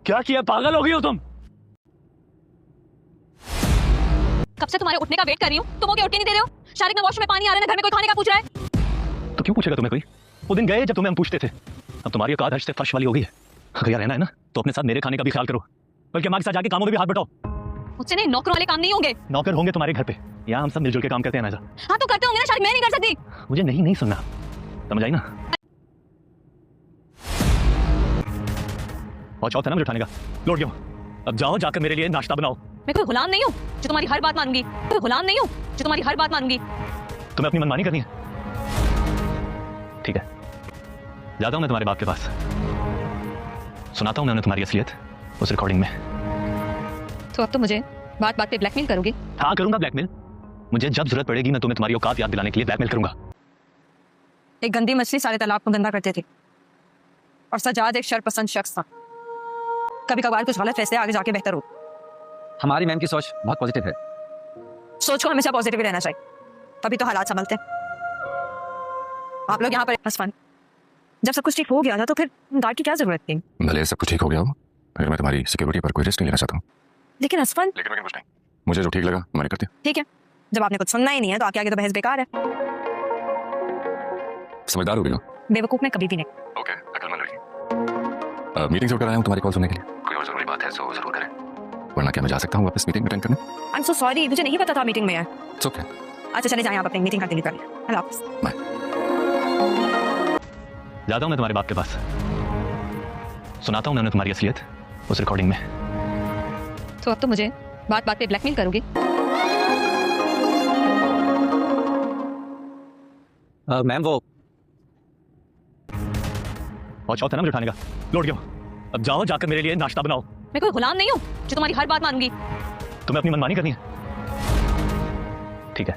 क्या किया? पागल हो गई हो तुम? कब से तुम्हारे उठने का वेट कर रही हूँ, तुम हो के उठ के नहीं दे रहे हो। शारिक, में वॉशरूम में पानी आ रहा है, घर में कोई खाने का पूछ रहा है। तो क्यों पूछेगा तुम्हें कोई? वो दिन गए जब तुम्हें हम पूछते थे। अब तुम्हारी औकात हर्ष से फर्श वाली हो गई है। अगर यहाँ रहना है ना तो अपने साथ मेरे खाने का भी ख्याल करो, बल्कि हमारे साथ जाके कामों में भी हाथ बटाओ। मुझसे नहीं, नौकरों वाले काम नहीं होंगे। नौकर होंगे तुम्हारे घर पे, यहाँ हम सब मिलजुल के काम करते हैं ना। हाँ तो करते होंगे ना शारिक, मैं नहीं कर सकती। मुझे नहीं सुनना, समझ आई ना? और चौथा ना मुझे उठाने का, लौट गया। अब जाओ, जाकर मेरे लिए नाश्ता बनाओ। मैं कोई गुलाम नहीं हूँ जो तुम्हारी हर बात मानूंगी। कोई गुलाम नहीं हूँ जो तुम्हारी हर बात मानूंगी। तुम्हें अपनी मनमानी करनी है? ठीक है, जाता हूँ मैं तुम्हारे बाप के पास, सुनाता हूँ मैं उन्हें तुम्हारी असलियत उस रिकॉर्डिंग में। तो अब तो मुझे बात बात पे ब्लैकमेल करोगे? हाँ करूंगा ब्लैकमेल। मुझे जब जरूरत पड़ेगी मैं तुम्हें तुम्हारी औकात याद दिलाने के लिए ब्लैकमेल करूंगा। एक गंदी मछली सारे तालाब को गंदा करते थे, और सजाद एक शरपसंद शख्स था। कभी कभार कुछ गलत फैसले आगे जाके बेहतर हो। हमारी मैम की सोच बहुत पॉजिटिव है। सोच को हमेशा पॉजिटिव रहना चाहिए, तभी तो हालात संभलते हैं। आप लोग यहाँ पर हसफन, जब सब कुछ ठीक हो गया था तो फिर गार्ड की क्या जरूरत थी? भले सब कुछ ठीक हो गया हो, फिर मैं तुम्हारी सिक्योरिटी पर कोई रिस्क नहीं लेना चाहता हूँ। लेकिन हसफन, लेकिन कुछ नहीं, मुझे जो ठीक लगा मैंने करती। ठीक है, जब आपने कुछ सुनना ही नहीं है तो आगे तो बहस बेकार है। समझदार हो गई हो। बेवकूफ में कभी भी नहीं। ओके, अकलमंद लड़की। मीटिंग से होकर आया हूँ तुम्हारी कॉल सुनने के लिए। कोई और जरूरी बात है तो जरूर करें, वरना क्या मैं जा सकता हूँ वापस मीटिंग अटेंड करने? आई एम सो सॉरी, मुझे नहीं पता था मीटिंग में है। It's okay. अच्छा चले जाएं, आप अपनी मीटिंग कंटिन्यू करिए। अल्लाह हाफ़िज़। बाय। जाता हूँ मैं तुम्हारे बाप के पास, सुनाता हूँ मैं उन्हें तुम्हारी असलियत उस रिकॉर्डिंग में। तो अब तो मुझे बात बात पे ब्लैकमेल करोगे? मैम वो और चौथा ना मुझे उठाने का, लौट गया। अब जाओ, जाकर मेरे लिए नाश्ता बनाओ। मैं कोई गुलाम नहीं हूँ जो तुम्हारी हर बात मानूंगी। तुम्हें अपनी मनमानी करनी है? ठीक है,